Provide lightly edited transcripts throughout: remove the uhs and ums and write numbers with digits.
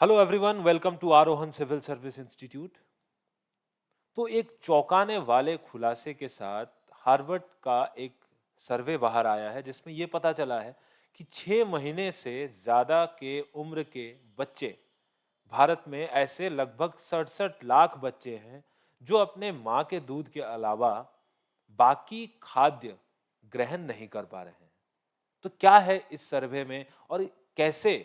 Hello everyone, welcome to Arohan civil service institute. तो एक चौंकाने वाले खुलासे के साथ हार्वर्ड का एक सर्वे बाहर आया है जिसमें यह पता चला है कि 6 महीने से ज्यादा के उम्र के बच्चे भारत में ऐसे लगभग 67 लाख बच्चे हैं जो अपने माँ के दूध के अलावा बाकी खाद्य ग्रहण नहीं कर पा रहे हैं। तो क्या है इस सर्वे में और कैसे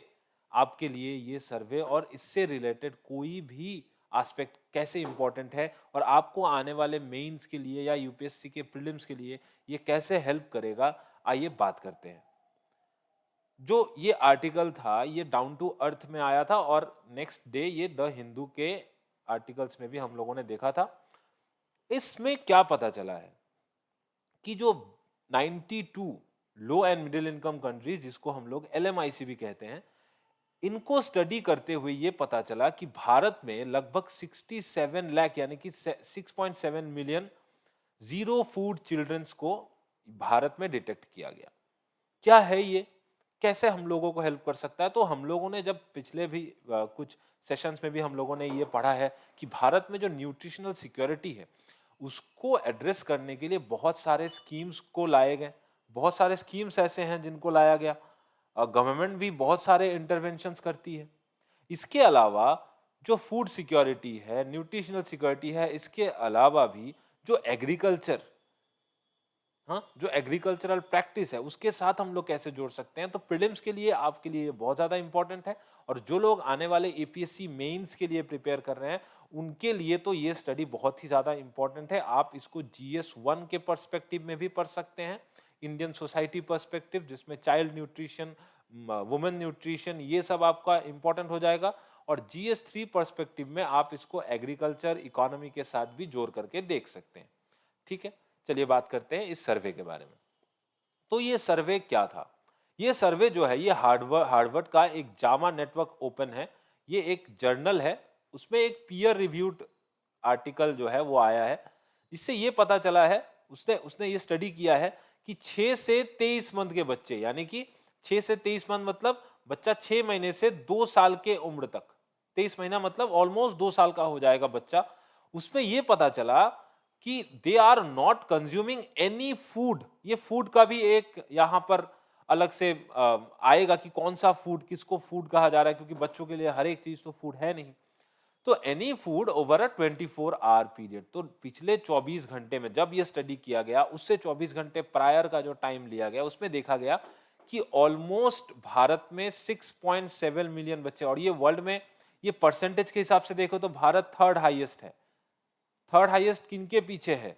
आपके लिए ये सर्वे और इससे रिलेटेड कोई भी एस्पेक्ट कैसे इंपॉर्टेंट है और आपको आने वाले मेंस के लिए या यूपीएससी के प्रीलिम्स के लिए ये कैसे हेल्प करेगा, आइए बात करते हैं। जो ये आर्टिकल था ये डाउन टू अर्थ में आया था और नेक्स्ट डे ये द हिंदू के आर्टिकल्स में भी हम लोगों ने देखा था। इसमें क्या पता चला है कि जो 92 लो एंड मिडिल इनकम कंट्रीज, जिसको हम लोग एलएमआईसी भी कहते हैं, इनको स्टडी करते हुए ये पता चला कि भारत में लगभग 67 लाख यानी कि 6.7 मिलियन जीरो फूड चिल्ड्रंस को भारत में डिटेक्ट किया गया। क्या है ये, कैसे हम लोगों को हेल्प कर सकता है? तो हम लोगों ने जब पिछले भी कुछ सेशंस में भी हम लोगों ने ये पढ़ा है कि भारत में जो न्यूट्रिशनल सिक्योरिटी है उसको एड्रेस करने के लिए बहुत सारे स्कीम्स को लाए गए। बहुत सारे स्कीम्स ऐसे हैं जिनको लाया गया। गवर्नमेंट भी बहुत सारे इंटरवेंशंस करती है। इसके अलावा जो फूड सिक्योरिटी है, न्यूट्रिशनल सिक्योरिटी है, इसके अलावा भी जो एग्रीकल्चर, हाँ, जो एग्रीकल्चरल प्रैक्टिस है उसके साथ हम लोग कैसे जोड़ सकते हैं। तो प्रीलिम्स के लिए आपके लिए ये बहुत ज्यादा इंपॉर्टेंट है और जो लोग आने वाले एपीएससी मेंस के लिए प्रिपेयर कर रहे हैं उनके लिए तो ये स्टडी बहुत ही ज्यादा इंपॉर्टेंट है। आप इसको जीएस 1 के पर्सपेक्टिव में भी पढ़ सकते हैं, इंडियन सोसाइटी पर्सपेक्टिव, जिसमें चाइल्ड न्यूट्रिशन, वुमेन न्यूट्रिशन, ये सब आपका इंपॉर्टेंट हो जाएगा। और जीएस 3 पर्सपेक्टिव में आप इसको एग्रीकल्चर इकोनॉमी के साथ भी जोड़ करके देख सकते हैं। ठीक है, चलिए बात करते हैं इस सर्वे के बारे में। तो ये सर्वे क्या था? ये सर्वे जो है ये हार्वर्ड का एक जामा नेटवर्क ओपन है। ये एक जर्नल है, उसमें एक पीयर रिव्यूड आर्टिकल जो है वो आया है। इससे ये पता चला है, उसने उसने ये स्टडी किया है कि 6 से 23 मंथ के बच्चे, यानी कि 6 से 23 मंथ मतलब बच्चा 6 महीने से 2 साल के उम्र तक, 23 महीना मतलब ऑलमोस्ट 2 साल का हो जाएगा बच्चा। उसमें ये पता चला कि they are not consuming any food. ये फूड का भी एक यहां पर अलग से आएगा कि कौन सा फूड, किसको फूड कहा जा रहा है, क्योंकि बच्चों के लिए हर एक चीज तो फूड है नहीं। तो any food over a 24 our period, तो पिछले 24 घंटे में जब ये स्टडी किया गया उससे 24 घंटे प्रायर का जो टाइम लिया गया उसमें देखा गया कि ऑलमोस्ट भारत में 6.7 मिलियन बच्चे, और ये वर्ल्ड में ये परसेंटेज के हिसाब से देखो तो भारत थर्ड हाईएस्ट है। थर्ड हाईएस्ट किनके पीछे है?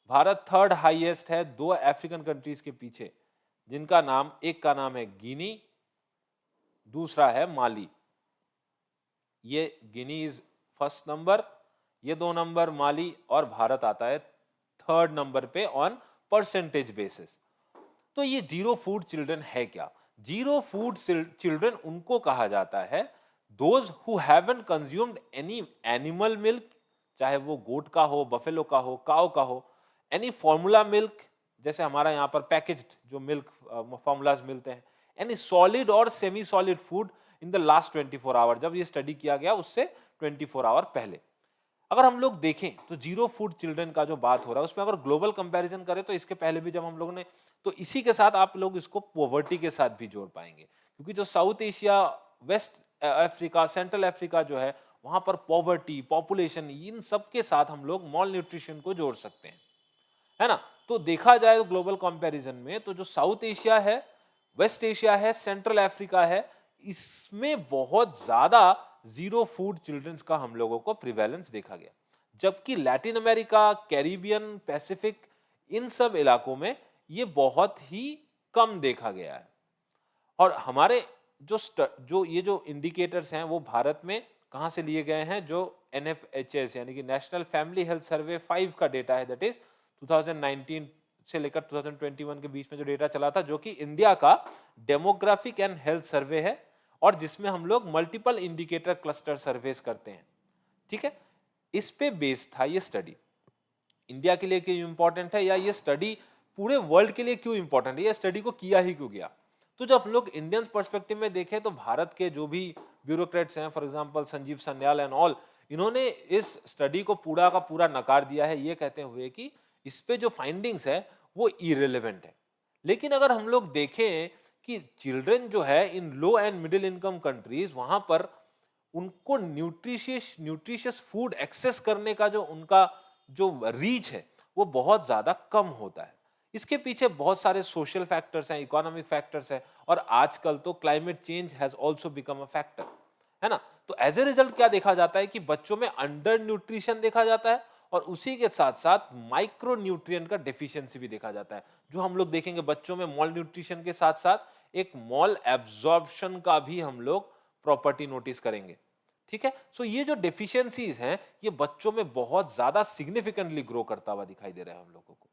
भारत थर्ड हाईएस्ट है दो अफ्रीकन कंट्रीज के पीछे, जिनका नाम, एक का नाम है गिनी, दूसरा है माली। ये गिनी इज फर्स्ट नंबर, ये 2 नंबर माली, और भारत आता है थर्ड नंबर पे ऑन परसेंटेज बेसिस। तो ये जीरो फूड चिल्ड्रन है क्या? जीरो फूड चिल्ड्रन उनको कहा जाता है those who haven't consumed any animal milk, चाहे वो गोट का हो, बफेलो का हो, काऊ का हो, एनी फॉर्मूला मिल्क, जैसे हमारा यहाँ पर पैकेज्ड जो मिल्क फॉर्मूलाज मिलते हैं, एनी सॉलिड और semi solid food in the last 24 hour. जब ये स्टडी किया गया उससे 24 आवर पहले। अगर हम लोग देखें तो जीरो फूड चिल्ड्रन का जो बात हो रहा है उसमें अगर ग्लोबल कंपैरिजन करें तो इसके पहले भी जब हम लोगों ने, तो इसी के साथ आप लोग इसको पॉवर्टी के साथ भी जोड़ पाएंगे, क्योंकि जो South Asia, West Africa, Central Africa जो है वहां पर पॉवर्टी, पॉपुलेशन, इन सब के साथ हम लोग मॉल न्यूट्रिशन को जोड़ सकते हैं, है ना। तो देखा जाए ग्लोबल कंपैरिजन में तो जो साउथ एशिया है, वेस्ट एशिया है, सेंट्रल अफ्रीका है, इसमें बहुत ज्यादा जीरो फूड चिल्ड्रंस का हम लोगों को प्रिवेलेंस देखा गया। जबकि लैटिन अमेरिका, कैरिबियन, पैसिफिक, इन सब इलाकों में ये बहुत ही कम देखा गया है। और हमारे जो ये जो इंडिकेटर्स हैं वो भारत में कहां से लिए गए हैं? जो एनएफएचएस यानी कि नेशनल फैमिली हेल्थ सर्वे 5 का डेटा है, दैट इज 2019 से लेकर 2021 के बीच में जो डेटा चला था, जो कि इंडिया का डेमोग्राफिक एंड हेल्थ सर्वे है और जिसमें हम लोग मल्टीपल इंडिकेटर क्लस्टर सर्वेस करते हैं। ठीक है, इस पे बेस्ड था ये स्टडी। इंडिया के लिए क्यों इंपॉर्टेंट है, या ये स्टडी पूरे वर्ल्ड के लिए क्यों इंपॉर्टेंट है, ये स्टडी को किया ही क्यों गया? तो जब हम लोग इंडियन पर्सपेक्टिव में देखें तो भारत के जो भी ब्यूरोक्रेट्स हैं, for example Sanjeev Sanyal and all, इन्होंने इस स्टडी को पूरा का पूरा नकार दिया है, ये कहते हुए कि इस पे जो फाइंडिंग्स है वो इरेलेवेंट है। लेकिन अगर हम लोग देखें कि चिल्ड्रन जो है इन लो एंड मिडिल इनकम कंट्रीज, वहां पर उनको न्यूट्रिशियस फूड एक्सेस करने का जो उनका जो रीच है वो बहुत ज्यादा कम होता है। इसके पीछे बहुत सारे सोशल फैक्टर्स हैं, इकोनॉमिक फैक्टर्स हैं, और आजकल तो climate change has also become a factor, है ना। तो एज ए रिजल्ट क्या देखा जाता है कि बच्चों में अंडर न्यूट्रिशन देखा जाता है, और उसी के साथ साथ माइक्रो न्यूट्रिएंट का डेफिशिएंसी भी देखा जाता है। जो हम लोग देखेंगे बच्चों में मॉल न्यूट्रिशन के साथ साथ एक मॉल एब्जॉर्प्शन का भी हम लोग प्रॉपर्टी नोटिस करेंगे। ठीक है, सो ये जो डेफिशिएंसीज हैं ये बच्चों में बहुत ज्यादा सिग्निफिकेंटली ग्रो करता हुआ दिखाई दे रहा है हम लोगों को।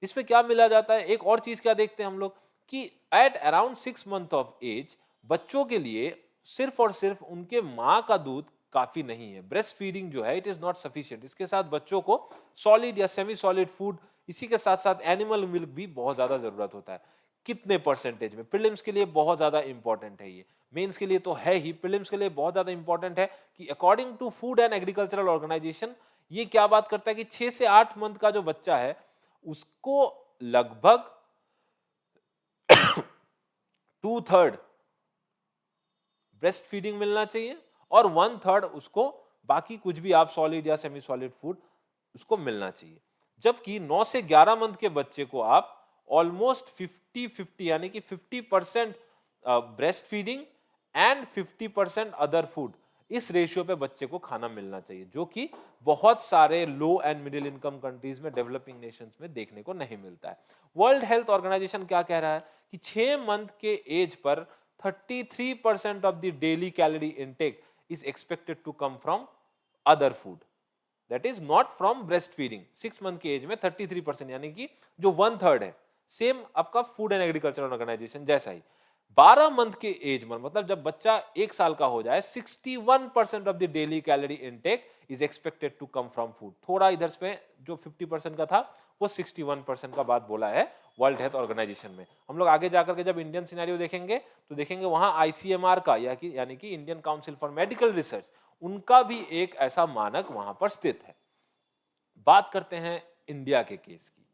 इसमें क्या मिला जाता है, एक और चीज क्या देखते हैं हम लोग कि at around 6 month of age बच्चों के लिए सिर्फ और सिर्फ उनके मां का दूध काफी नहीं है। ब्रेस्ट फीडिंग जो है इट इज नॉट सफिशिएंट। इसके साथ बच्चों को सॉलिड या सेमी सॉलिड फूड, इसी के साथ साथ एनिमल मिल्क भी बहुत ज्यादा जरूरत होता है। कितने परसेंटेज में, प्रीलिम्स के लिए बहुत ज्यादा इंपॉर्टेंट है ये, मेंस के लिए तो है ही, प्रीलिम्स के लिए बहुत ज्यादा इंपॉर्टेंट है कि according to food and agricultural organisation ये क्या बात करता है कि 6 से 8 मंथ का जो बच्चा है उसको लगभग 2/3 ब्रेस्ट फीडिंग मिलना चाहिए, और 1/3 उसको बाकी कुछ भी आप सॉलिड या सेमी सॉलिड फूड उसको मिलना चाहिए। जबकि 9 से 11 मंथ के बच्चे को आप ऑलमोस्ट 50-50 यानी कि 50% breast feeding and 50% other food, इस रेशियो पे बच्चे को खाना मिलना चाहिए, जो कि बहुत सारे लो एंड मिडिल इनकम कंट्रीज में, डेवलपिंग नेशंस में देखने को नहीं मिलता है। वर्ल्ड हेल्थ ऑर्गेनाइजेशन क्या कह रहा है कि 6 मंथ के एज पर 33% of the daily calorie intake is expected to come from other food, that is not from breast feeding. 6 month के एज में 33% यानी कि जो 1/3 है, सेम आपका फूड एंड एग्रीकल्चर ऑर्गेनाइजेशन जैसा ही। 12 मंथ के एज में, मतलब जब बच्चा 1 साल का हो जाए, 61% of the daily calorie intake is expected to come from food. थोड़ा इधर से जो 50% का था वो 61% का बात बोला है वर्ल्ड हेल्थ ऑर्गेनाइजेशन में। हम लोग आगे जाकर के जब इंडियन सिनेरियो देखेंगे तो देखेंगे वहां आईसीएमआर का यानी कि Indian council for medical research, उनका भी एक ऐसा मानक वहां पर स्थित है। बात करते हैं इंडिया के केस की,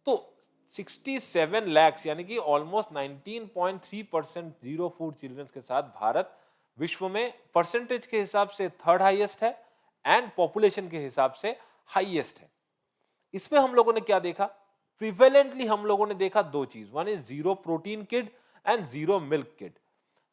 तो 67 लाख यानी कि ऑलमोस्ट 19.3% जीरो फूड चिल्ड्रंस के साथ भारत विश्व में परसेंटेज के हिसाब से थर्ड हाईएस्ट है एंड पॉपुलेशन के हिसाब से हाईएस्ट है। इसमें हम लोगों ने क्या देखा, प्रिवेलेंटली हम लोगों ने देखा दो चीज, one is zero protein kid and zero milk kid.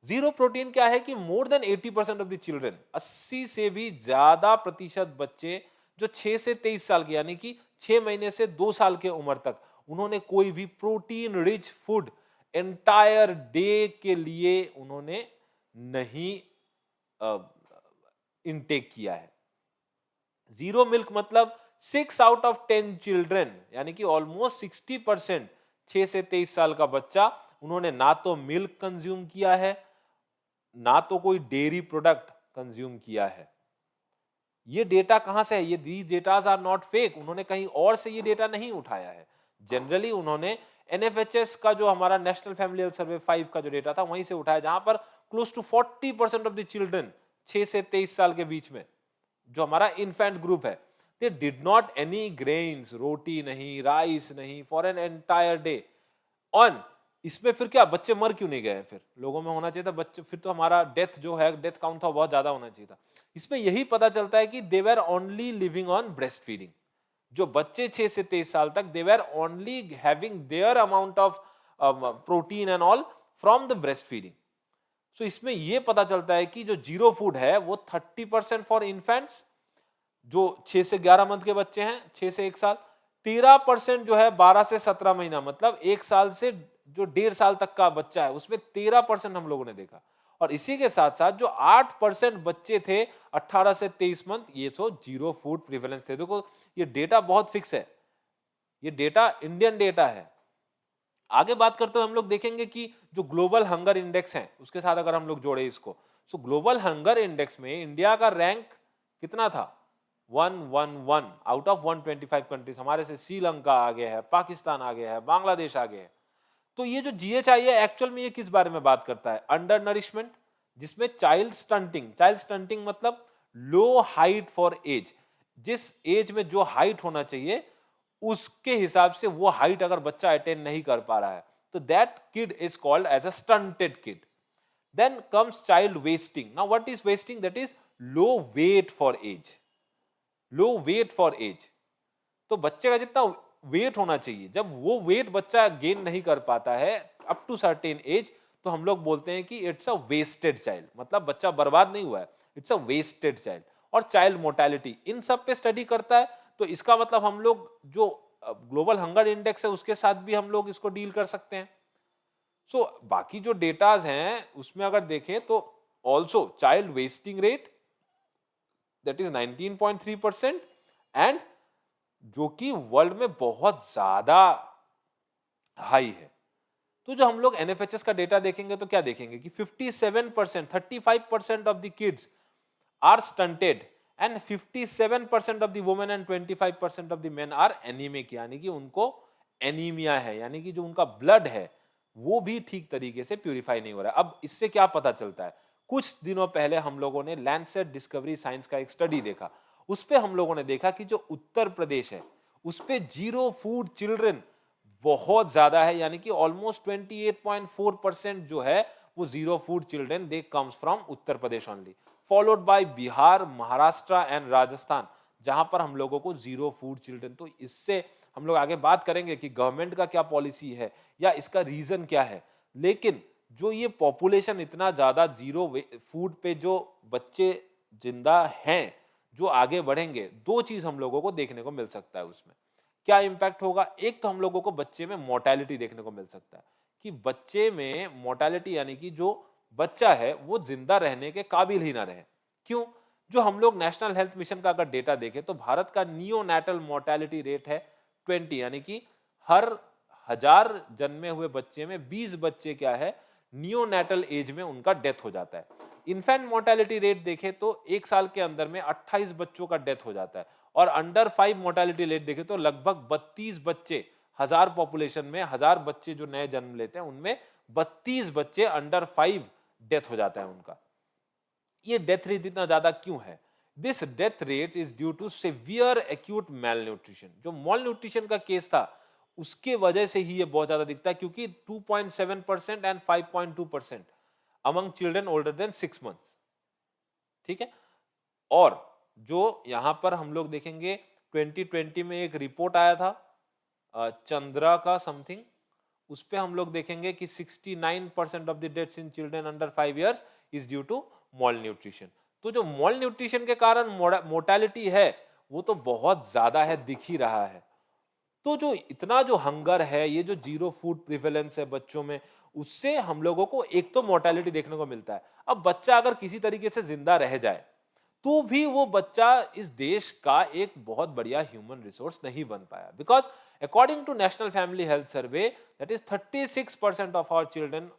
Zero protein क्या है कि more than 80% of the children, 80 से भी ज्यादा प्रतिशत बच्चे जो 6 से 23 साल के यानी कि 6 महीने से 2 साल के उम्र तक, उन्होंने कोई भी protein rich food entire day के लिए उन्होंने नहीं इनटेक किया है। जीरो मिल्क मतलब 6 आउट ऑफ 10 चिल्ड्रन यानी कि ऑलमोस्ट 60%, 6 से 23 साल का बच्चा, उन्होंने ना तो मिल्क कंज्यूम किया है ना तो कोई डेयरी प्रोडक्ट कंज्यूम किया है। ये डेटा कहां से है, ये these datas are not fake, उन्होंने कहीं और से ये डेटा नहीं उठाया है। जनरली उन्होंने एनएफएचएस का जो हमारा नेशनल फैमिली हेल्थ सर्वे 5 का जो डेटा था वहीं से उठाया, जहां पर close to 40% of the children 6 से 23 साल के बीच में जो हमारा इन्फेंट ग्रुप है, they did not any grains, रोटी नहीं, राइस नहीं, for an entire day on. इसमें फिर क्या बच्चे मर क्यों नहीं गए, फिर लोगों में होना चाहिए था बच्चे, फिर तो हमारा डेथ जो है, डेथ काउंट था बहुत ज्यादा होना चाहिए था। इसमें यही पता चलता है कि they were only living on breast feeding. जो बच्चे 6 से 23 साल तक, they were only having their amount of protein and all from the breast feeding. सो इसमें यह पता चलता है कि जो जीरो फूड है वो 30% फॉर इन्फेंट्स जो 6 से 11 मंथ के बच्चे हैं, 6 से 1 साल, 13% जो है 12 से 17 महीना, मतलब 1 साल से जो 1.5 साल तक का बच्चा है उसमें 13% हम लोगों ने देखा। और इसी के साथ साथ जो 8% बच्चे थे 18 से 23 मंथ, ये तो जीरो फूड प्रिवेलेंस थे। देखो ये डेटा बहुत फिक्स है, ये डेटा इंडियन डेटा है। आगे बात करते हुए हम लोग देखेंगे कि जो ग्लोबल हंगर इंडेक्स है उसके साथ अगर हम लोग जोड़े इसको, तो ग्लोबल हंगर इंडेक्स में इंडिया का रैंक कितना था, 111 आउट ऑफ 125 कंट्रीज। हमारे से श्रीलंका आगे है, पाकिस्तान आगे है, बांग्लादेश आगे है। तो ये जो जीएचआई है एक्चुअल में ये किस बारे में बात करता है, अंडर नरिशमेंट, जिसमें चाइल्ड स्टंटिंग मतलब लो हाइट फॉर एज, जिस एज में जो हाइट होना चाहिए उसके हिसाब से वो हाइट अगर बच्चा अटेन नहीं कर पा रहा है, तो that kid is called as a stunted kid. Then comes child wasting. Now what is wasting? That is low weight for age. Low weight for age. तो बच्चे का जितना वेट होना चाहिए, जब वो वेट बच्चा गेन नहीं कर पाता है अप टू सर्टेन एज, तो हम लोग बोलते हैं कि इट्स अ वेस्टेड चाइल्ड, मतलब बच्चा बर्बाद नहीं हुआ है, इट्स अ वेस्टेड चाइल्ड। और चाइल्ड मोर्टेलिटी इन सब पे स्टडी करता है, तो इसका मतलब हम लोग जो ग्लोबल हंगर इंडेक्स है उसके साथ भी हम लोग इसको डील कर सकते हैं। सो बाकी जो डेटाज हैं उसमें अगर देखें तो also child wasting rate that is 19.3%, and जो कि वर्ल्ड में बहुत ज्यादा हाई है। तो जो हम लोग एनएफएचएस का डेटा देखेंगे तो क्या देखेंगे कि 57%, 35% of the kids are stunted and 57% of the women and 25% of the men are anaemic, यानी कि उनको एनीमिया है, यानी कि जो उनका ब्लड है वो भी ठीक तरीके से प्यूरिफाई नहीं हो रहा है। अब इससे क्या पता चलता है, कुछ दिनों पहले हम लोगों ने लैंडसेट डिस्कवरी साइंस का एक स्टडी देखा, उस पे हम लोगों ने देखा कि जो उत्तर प्रदेश है उस पे जीरो फूड चिल्ड्रन बहुत ज्यादा है, यानी कि ऑलमोस्ट 28.4% जो है वो zero food children they comes from Uttar Pradesh only, followed by Bihar, Maharashtra and Rajasthan, जहां पर हम लोगों को जीरो फूड चिल्ड्रन। तो इससे हम लोग आगे बात करेंगे कि गवर्नमेंट का क्या पॉलिसी है या इसका रीजन क्या है, लेकिन जो ये पॉपुलेशन इतना ज्यादा जीरो फूड पे जो बच्चे जिंदा हैं जो आगे बढ़ेंगे, दो चीज हम लोगों को देखने को मिल सकता है उसमें। क्या इंपैक्ट होगा, एक तो हम लोगों को बच्चे में मोर्टेलिटी देखने को मिल सकता है कि बच्चे में मोर्टेलिटी यानी कि जो बच्चा है वो जिंदा रहने के काबिल ही ना रहे। क्यों? जो हम लोग नेशनल हेल्थ मिशन का अगर डेटा देखें तो भारत का नियोनैटल मोर्टेलिटी रेट है 20, यानी कि हर 1000 जन्मे हुए बच्चे में 20 बच्चे क्या है नियोनैटल एज में उनका डेथ हो जाता है। इन्फेंट मोर्टेलिटी रेट देखें तो एक साल के अंदर में 28 बच्चों का डेथ हो जाता है, और अंडर 5 मोर्टेलिटी रेट देखें तो लगभग 32 बच्चे, 1000 पॉपुलेशन में 1000 बच्चे जो नए जन्म लेते हैं उनमें 32 बच्चे अंडर 5 डेथ हो जाता है उनका। ये डेथ रेट इतना ज्यादा क्यों है? This death rate is due to severe acute mal जो मॉल न्यूट्रिशन का केस था उसके वजह से ही ये बहुत ज्यादा दिखता है, क्योंकि 2.7% and 5.2% among children older than 6 months. ठीक है, और जो यहां पर हम लोग देखेंगे 2020 में एक रिपोर्ट आया था चंद्रा का समथिंग, उस पे हम लोग देखेंगे कि 69% of the deaths in children under 5 years is due to malnutrition. तो जो मॉल न्यूट्रिशन के कारण मोर्टेलिटी है वो तो बहुत ज्यादा है, दिख ही रहा है। तो जो इतना जो हंगर है, ये जो जीरो फूड प्रिवेलेंस है बच्चों में, उससे हम लोगों को एक तो मोर्टेलिटी देखने को मिलता है। अब बच्चा अगर किसी तरीके से जिंदा रह जाए तो भी वो बच्चा इस देश का एक बहुत बढ़िया ह्यूमन रिसोर्स नहीं बन पाया, because according to National Family Health Survey that is 36% of our children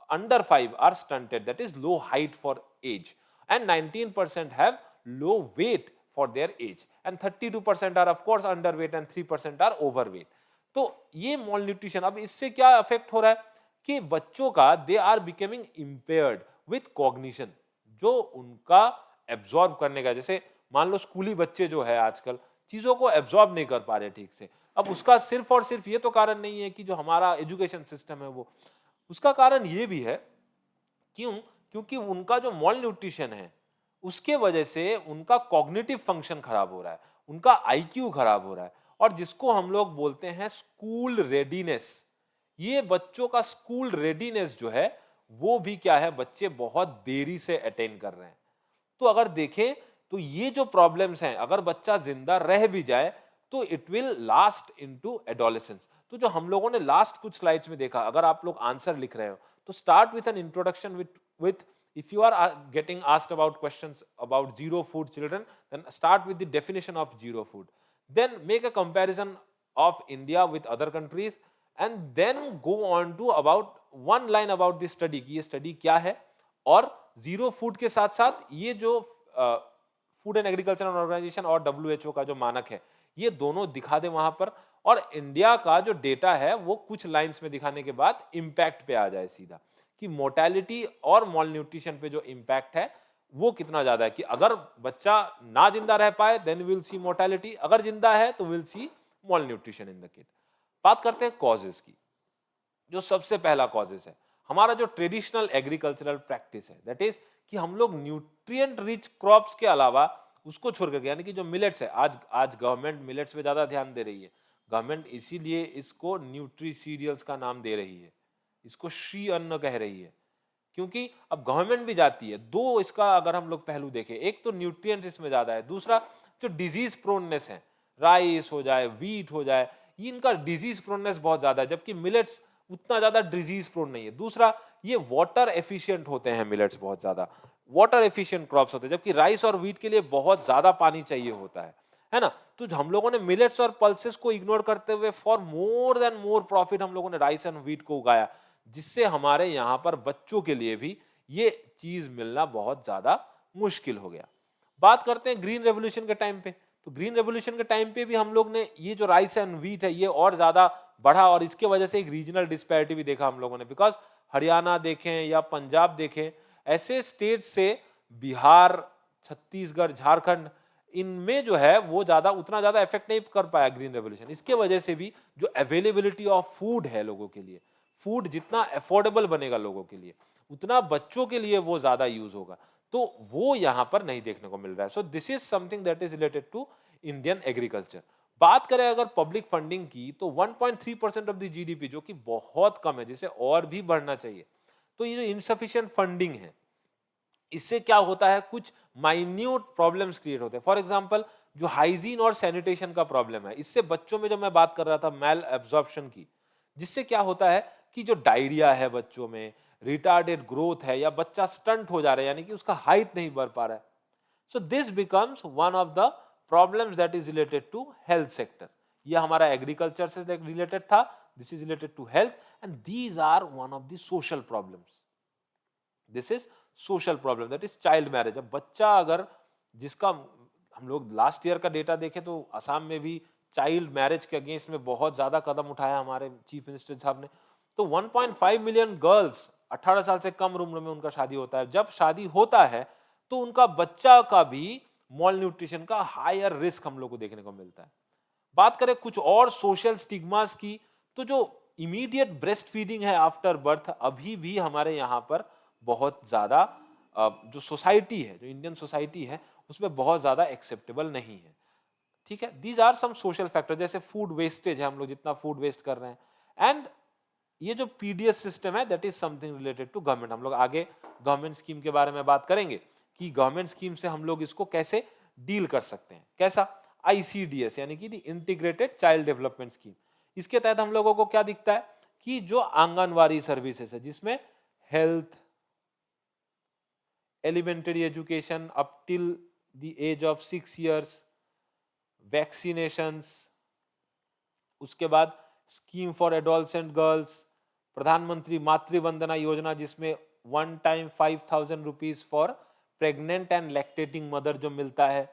under 5 are stunted, that is low height for age, and 19% have low weight for their age, and 32% are of course underweight and 3% are overweight। तो ये malnutrition, अब इससे क्या affect हो रहा है कि बच्चों का they are becoming impaired with cognition, जो उनका एब्जॉर्ब करने का, जैसे मान लो स्कूली बच्चे जो है आजकल चीजों को एब्जॉर्ब नहीं कर पा रहे ठीक से। अब उसका सिर्फ और सिर्फ ये तो कारण नहीं है कि जो हमारा एजुकेशन सिस्टम है वो, उसका कारण ये भी है। क्यों? क्योंकि उनका जो मॉल न्यूट्रिशन है उसके वजह से उनका कॉग्निटिव फंक्शन खराब हो रहा है, उनका आईक्यू खराब हो रहा है, और जिसको हम लोग बोलते हैं स्कूल रेडीनेस। ये बच्चों का स्कूल रेडीनेस जो है वो भी क्या है, बच्चे बहुत देरी से अटेन कर रहे हैं। तो अगर देखें तो ये जो प्रॉब्लम्स हैं, अगर बच्चा जिंदा रह भी जाए तो it will last into adolescence. तो जो हम लोगों ने लास्ट कुछ स्लाइड्स में देखा, अगर आप लोग आंसर लिख रहे हो तो start with an introduction with if you are getting asked about questions about zero food children, then start with the definition of zero food, then make a comparison of India with other countries, and then go on to about one line about this study कि ये study क्या है, और zero food के साथ साथ ये जो फूड एंड एग्रीकल्चर ऑर्गेनाइजेशन और WHO का जो मानक है ये दोनों दिखा दे वहां पर, और इंडिया का जो डेटा है वो कुछ लाइंस में दिखाने के बाद इंपैक्ट पे आ जाए सीधा कि मोर्टेलिटी और मॉल न्यूट्रिशन पे जो इम्पैक्ट है वो कितना ज्यादा है, कि अगर बच्चा ना जिंदा रह पाए देन विल सी मोर्टेलिटी, अगर जिंदा है तो will see mall nutrition in the kid. बात करते हैं कॉजेस की। जो सबसे पहला कॉजेस है, हमारा जो ट्रेडिशनल एग्रीकल्चरल प्रैक्टिस है, दैट इज कि हम लोग न्यूट्रिएंट रिच क्रॉप्स के अलावा उसको छोड़ करके, यानी कि जो मिलेट्स है, आज आज गवर्नमेंट मिलेट्स पे ज्यादा ध्यान दे रही है। गवर्नमेंट इसीलिए इसको न्यूट्री सीरियल्स का नाम दे रही है, इसको श्री अन्न कह रही है, क्योंकि अब गवर्नमेंट भी जाती है। दो इसका अगर हम लोग पहलू देखें, एक तो न्यूट्रिएंट्स इसमें ज्यादा है, दूसरा जो डिजीज प्रोननेस है, राइस हो जाए, व्हीट हो जाए, ये इनका डिजीज प्रोननेस बहुत ज्यादा है, जबकि मिलेट्स उतना ज्यादा डिजीज प्रोन नहीं है। दूसरा, ये वाटर एफिशिएंट होते हैं मिलेट्स, बहुत ज्यादा वाटर एफिशिएंट क्रॉप्स होते हैं, जबकि राइस और व्हीट के लिए बहुत ज्यादा पानी चाहिए होता है ना। तो हम लोगों ने मिलेट्स और पल्सेस को इग्नोर करते हुए for more than more profit हम लोगों ने राइस एंड व्हीट को उगाया, जिससे हमारे यहाँ पर बच्चों के लिए भी ये चीज मिलना बहुत ज्यादा मुश्किल हो गया। बात करते हैं ग्रीन रेवोल्यूशन के टाइम पे, तो ग्रीन रेवोल्यूशन के टाइम पे भी हम लोग ने ये जो राइस एंड व्हीट है ये और ज्यादा बढ़ा, और इसके वजह से एक रीजनल डिस्पैरिटी भी देखा हम लोगों ने, बिकॉज हरियाणा देखें या पंजाब देखें, ऐसे स्टेट से बिहार, छत्तीसगढ़, झारखंड, इनमें जो है वो ज्यादा उतना ज्यादा इफेक्ट नहीं कर पाया ग्रीन रेवोल्यूशन। इसके वजह से भी जो अवेलेबिलिटी ऑफ फूड है लोगों के लिए, फूड जितना अफोर्डेबल बनेगा लोगों के लिए, उतना बच्चों के लिए वो ज्यादा यूज होगा, तो वो यहां पर नहीं देखने को मिल रहा है। So this is something that is related to Indian agriculture. बात करें अगर पब्लिक फंडिंग की, तो 1.3% ऑफ द जीडीपी, जो कि बहुत कम है, जिसे और भी बढ़ना चाहिए। तो ये जो इनसफिशिएंट फंडिंग है, इससे क्या होता है, कुछ माइन्यूट प्रॉब्लम्स क्रिएट होते हैं। फॉर एग्जांपल, जो हाइजीन और सैनिटेशन का प्रॉब्लम है, इससे बच्चों में, जो मैं बात कर रहा था मैल एब्जॉर्प्शन की, जिससे क्या होता है कि जो डायरिया है बच्चों में, रिटार्डेड ग्रोथ है, या बच्चा स्टंट हो जा रहा है, यानी कि उसका हाइट नहीं बढ़ पा रहा है। So this becomes one of the problems that is related to health sector. ये हमारा एग्रीकल्चर से रिलेटेड था, this is related to health, and these are one of the social problems. This is social problem, that is child marriage. अब बच्चा अगर, जिसका हम लोग लास्ट ईयर का डेटा देखें तो असम में भी चाइल्ड मैरिज के अगेंस्ट में बहुत ज्यादा कदम उठाया हमारे चीफ मिनिस्टर साहब ने। तो 1.5 मिलियन गर्ल्स 18 साल से कम उम्र में उनका शादी होता है। जब शादी होता है तो उनका बच्चा का भी मॉल न्यूट्रिशन का हायर रिस्क हम लोग को देखने को मिलता है। बात करें कुछ और सोशल स्टिग्मास की, तो जो इमीडिएट ब्रेस्ट फीडिंग है आफ्टर बर्थ, अभी भी हमारे यहाँ पर बहुत ज्यादा, जो सोसाइटी है, जो इंडियन सोसाइटी है, उसमें बहुत ज्यादा एक्सेप्टेबल नहीं है। ठीक है, these are some social factor. जैसे फूड वेस्टेज है, हम लोग जितना फूड वेस्ट कर रहे हैं, एंड ये जो पीडीएस सिस्टम है, that is something related to government. हम लोग आगे गवर्नमेंट स्कीम के बारे में बात करेंगे कि गवर्नमेंट स्कीम से हम लोग इसको कैसे डील कर सकते हैं। कैसा? आईसीडीएस, यानी कि इंटीग्रेटेड चाइल्ड डेवलपमेंट स्कीम। इसके तहत हम लोगों को क्या दिखता है कि जो आंगनवाड़ी सर्विसेज है, जिसमें health, elementary education up till the age of 6 years, vaccinations, उसके बाद स्कीम फॉर एडोलसेंट गर्ल्स, प्रधानमंत्री मातृ वंदना योजना, जिसमें one time 5,000 rupees for pregnant and lactating mother जो मिलता है,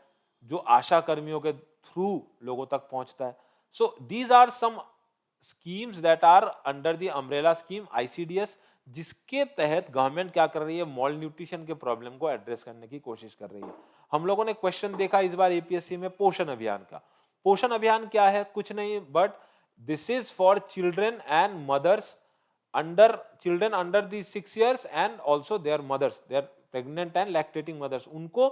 जो आशा कर्मियों के थ्रू लोगों तक पहुंचता है। So these are some schemes that are under the umbrella scheme ICDS, जिसके तहत गवर्नमेंट क्या कर रही है, मॉल न्यूट्रिशन के प्रॉब्लम को एड्रेस करने की कोशिश कर रही है। हम लोगों ने क्वेश्चन देखा इस बार एपीएससी में पोषण अभियान का। पोषण अभियान क्या है? कुछ नहीं, but this is for children and mothers under, children under the 6 years and also their mothers, their pregnant and lactating mothers. उनको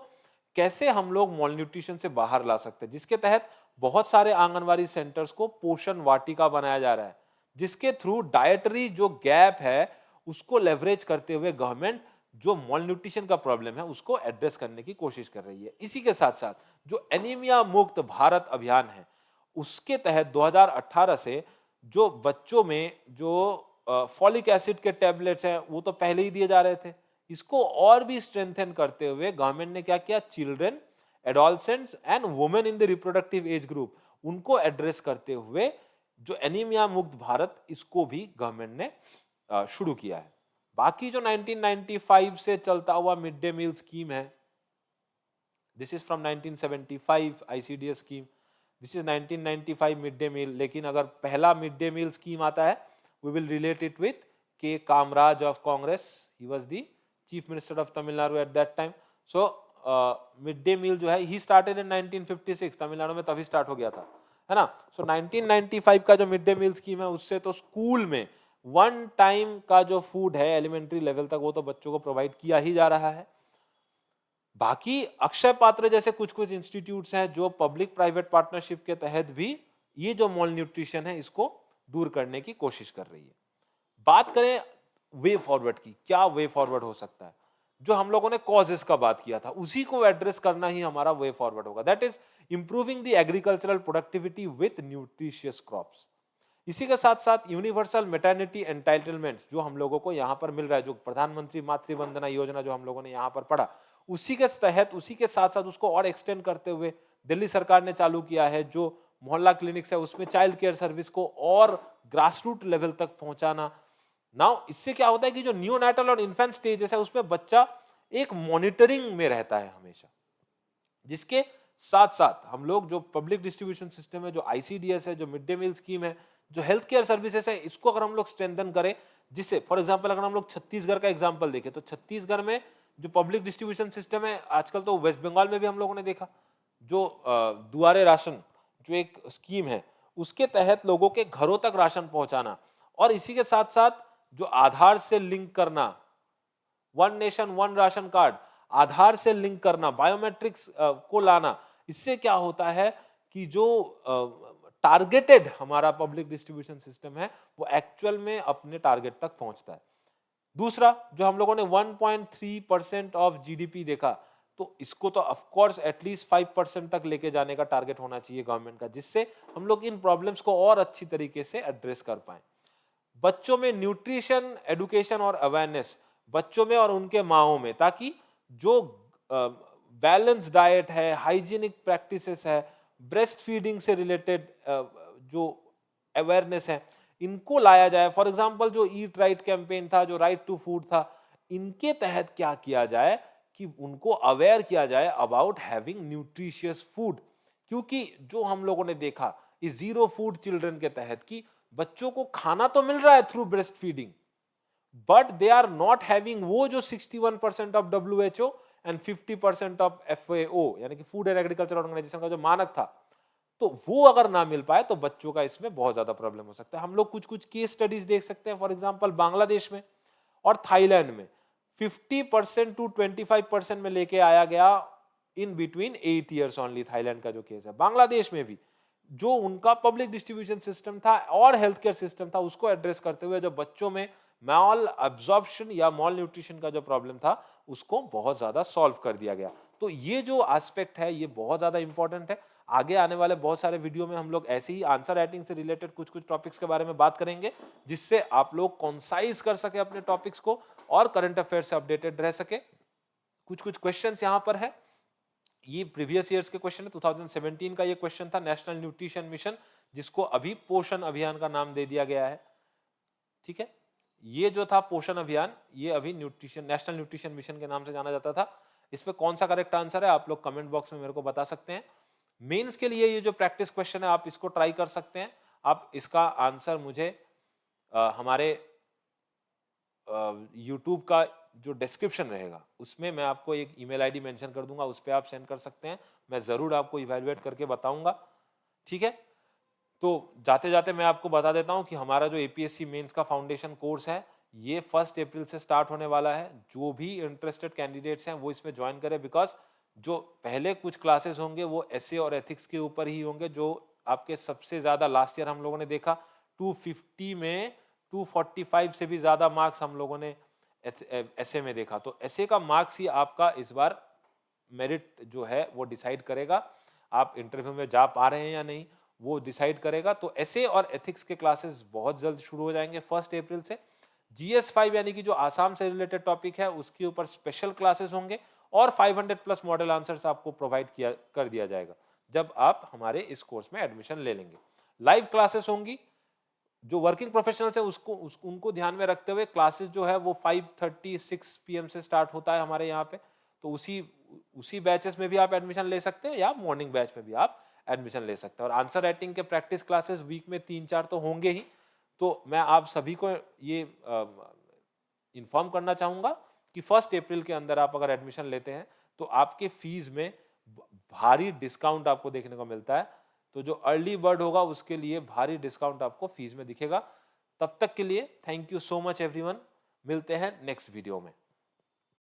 कैसे हम लोग मॉल न्यूट्रिशन से बाहर ला सकते हैं, जिसके तहत बहुत सारे आंगनवाड़ी सेंटर्स को पोषण वाटिका बनाया जा रहा है, जिसके थ्रू डाइटरी जो गैप है उसको लेवरेज करते हुए गवर्नमेंट जो मॉल न्यूट्रिशन का प्रॉब्लम है उसको एड्रेस करने की कोशिश कर रही है। इसी के साथ साथ जो एनीमिया मुक्त भारत अभियान है, उसके तहत 2018 से जो बच्चों में जो फॉलिक एसिड के टैबलेट्स हैं वो तो पहले ही दिए जा रहे थे, इसको और भी स्ट्रेंथन करते हुए गवर्नमेंट ने क्या किया, children, adolescents and women in the reproductive age group, उनको एड्रेस करते हुए जो एनीमिया मुक्त भारत, इसको भी गवर्नमेंट ने शुरू किया है। बाकी जो 1995 से चलता हुआ मिड डे मील स्कीम है, this is from 1975 ICDS scheme, this is 1995 mid day meal. लेकिन अगर पहला मिड डे मील स्कीम आता है, we will relate it with K. Kamraj of Congress. He was the Chief Minister of Tamil Nadu at that time. So mid day meal जो है he started in 1956, Tamil Nadu में तभी start हो गया था, है ना. सो 1995 का जो मिड डे मील स्कीम है उससे तो स्कूल में वन टाइम का जो फूड है एलिमेंट्री लेवल तक वो तो बच्चों को प्रोवाइड किया ही जा रहा है. बाकी अक्षय पात्र जैसे कुछ कुछ इंस्टीट्यूट्स हैं जो पब्लिक प्राइवेट पार्टनरशिप के तहत भी ये जो मॉल न्यूट्रिशन है इसको दूर करने की कोशिश कर रही है. बात करें वे फॉरवर्ड की, क्या वे फॉरवर्ड हो सकता है. जो हम लोगों ने कॉजेस का बात किया था उसी को एड्रेस करना ही हमारा वे फॉरवर्ड होगा. That is improving the agricultural productivity with nutritious crops. इसी के साथ साथ यूनिवर्सल मैटरनिटी एंटाइटलमेंट जो हम लोगों को यहाँ पर मिल रहा है, जो प्रधानमंत्री मातृ वंदना योजना जो हम लोगों ने यहाँ पर पढ़ा, उसी के तहत उसी के साथ साथ उसको और एक्सटेंड करते हुए दिल्ली सरकार ने चालू किया है जो मोहल्ला क्लिनिक्स है उसमें चाइल्ड केयर सर्विस को और ग्रास रूट लेवल तक पहुंचाना. नाउ इससे क्या होता है कि जो नियोनेटल और इन्फेंट स्टेजेस है उसमें बच्चा एक मॉनिटरिंग में रहता है हमेशा. जिसके साथ साथ हम लोग जो पब्लिक डिस्ट्रीब्यूशन सिस्टम है, जो आईसीडीएस है, जो मिड डे मील स्कीम है, जो हेल्थ केयर सर्विसेज है, इसको अगर हम लोग स्ट्रेंथन करें, जिससे फॉर एग्जांपल अगर हम लोग छत्तीसगढ़ का एग्जांपल देखें तो छत्तीसगढ़ में जो पब्लिक डिस्ट्रीब्यूशन सिस्टम है, आजकल तो वेस्ट बंगाल में भी हम लोगों ने देखा जो दुआरे राशन जो एक स्कीम है उसके तहत लोगों के घरों तक राशन पहुंचाना, और इसी के साथ साथ जो आधार से लिंक करना, one nation one ration card, Aadhaar से लिंक करना, बायोमेट्रिक्स को लाना, इससे क्या होता है कि जो टारगेटेड हमारा पब्लिक डिस्ट्रीब्यूशन सिस्टम है वो एक्चुअल में अपने टारगेट तक पहुंचता है. दूसरा जो हम लोगों ने 1.3% ऑफ जीडीपी देखा, तो इसको तो ऑफ कोर्स एटलीस्ट 5% तक लेके जाने का टारगेट होना चाहिए गवर्नमेंट का, जिससे हम लोग इन प्रॉब्लम्स को और अच्छी तरीके से एड्रेस कर पाए. बच्चों में न्यूट्रिशन एडुकेशन और अवेयरनेस बच्चों में और उनके माओं में, ताकि जो बैलेंस डाइट है, हाइजीनिक प्रैक्टिसेस है, ब्रेस्ट फीडिंग से रिलेटेड जो अवेयरनेस है, इनको लाया जाए. फॉर एग्जांपल जो ईट राइट कैंपेन था, जो राइट टू फूड था, इनके तहत क्या किया जाए कि उनको अवेयर किया जाए अबाउट हैविंग न्यूट्रिशियस फूड. क्योंकि जो हम लोगों ने देखा इस जीरो फूड चिल्ड्रन के तहत कि बच्चों को खाना तो मिल रहा है through breast feeding, but they are not having वो जो 61% of WHO and 50% of FAO यानी कि फूड एंड एग्रीकल्चर ऑर्गेनाइजेशन का जो मानक था, तो वो अगर ना मिल पाए तो बच्चों का इसमें बहुत ज्यादा प्रॉब्लम हो सकता है. हम लोग कुछ कुछ केस स्टडीज देख सकते हैं. फॉर एग्जांपल बांग्लादेश में और थाईलैंड में 50% टू 25% में लेके आया गया in between 8 years only. Thailand का जो केस है, बांग्लादेश में भी जो उनका पब्लिक डिस्ट्रीब्यूशन सिस्टम था और हेल्थ केयर सिस्टम था उसको एड्रेस करते हुए जो बच्चों में मॉल एब्जॉर्प्शन या मॉल न्यूट्रिशन का जो प्रॉब्लम था उसको बहुत ज्यादा सॉल्व कर दिया गया. तो ये जो एस्पेक्ट है ये बहुत ज्यादा इंपॉर्टेंट है. आगे आने वाले बहुत सारे वीडियो में हम लोग ऐसे ही आंसर राइटिंग से रिलेटेड कुछ कुछ टॉपिक्स के बारे में बात करेंगे, जिससे आप लोग कॉन्साइज कर सके अपने टॉपिक्स को और करंट अफेयर से अपडेटेड रह सके. कुछ कुछ क्वेश्चंस यहां पर है, ये प्रीवियस ईयर्स के क्वेश्चन है. 2017 का ये क्वेश्चन था, नेशनल न्यूट्रिशन मिशन, जिसको अभी पोषण अभियान का नाम दे दिया गया है. ठीक है, ये जो था पोषण अभियान, ये अभी न्यूट्रिशन नेशनल न्यूट्रिशन मिशन के नाम से जाना जाता था. इसमें कौन सा करेक्ट आंसर है आप लोग कमेंट बॉक्स में मेरे को बता सकते हैं. मेंस के लिए ये जो प्रैक्टिस क्वेश्चन है आप इसको ट्राई कर सकते हैं. आप इसका आंसर मुझे हमारे यूट्यूब का जो डिस्क्रिप्शन रहेगा उसमें मैं आपको एक ईमेल आईडी मेंशन कर दूंगा, उस पर आप सेंड कर सकते हैं. मैं जरूर आपको इवैल्यूएट करके बताऊंगा. ठीक है, तो जाते जाते मैं आपको बता देता हूं कि हमारा जो एपीएससी मेंस का फाउंडेशन कोर्स है ये 1 अप्रैल से स्टार्ट होने वाला है. जो भी इंटरेस्टेड कैंडिडेट्स हैं वो इसमें ज्वाइन करें, बिकॉज जो पहले कुछ क्लासेस होंगे वो एसए और एथिक्स के ऊपर ही होंगे. जो आपके सबसे ज्यादा लास्ट ईयर हम लोगों ने देखा 250 में 245 से भी ज्यादा मार्क्स हम लोगों ने एसए में देखा. तो एसए का मार्क्स ही आपका इस बार मेरिट जो है वो डिसाइड करेगा, आप इंटरव्यू में जा पा रहे हैं या नहीं वो डिसाइड करेगा. तो एसए और एथिक्स के क्लासेस बहुत जल्द शुरू हो जाएंगे 1 अप्रैल से. GS5 यानी कि जो आसाम से रिलेटेड टॉपिक है उसके ऊपर स्पेशल क्लासेस होंगे और 500 प्लस मॉडल आंसर्स आपको प्रोवाइड किया कर दिया जाएगा जब आप हमारे इस कोर्स में एडमिशन ले लेंगे. लाइव क्लासेस होंगी. जो वर्किंग प्रोफेशनल्स है उनको ध्यान में रखते हुए क्लासेस जो है वो 5:36 PM से स्टार्ट होता है हमारे यहाँ पे. तो उसी बैचेस में भी आप एडमिशन ले सकते हैं या मॉर्निंग बैच में भी आप एडमिशन ले सकते हैं. और आंसर राइटिंग के प्रैक्टिस क्लासेस वीक में 3-4 तो होंगे ही. तो मैं आप सभी को ये इन्फॉर्म करना चाहूंगा कि 1 अप्रैल के अंदर आप अगर एडमिशन लेते हैं तो आपके फीस में भारी डिस्काउंट आपको देखने को मिलता है। तो जो अर्ली बर्ड होगा उसके लिए भारी डिस्काउंट आपको फीस में दिखेगा। तब तक के लिए thank you so much everyone. मिलते हैं नेक्स्ट वीडियो में।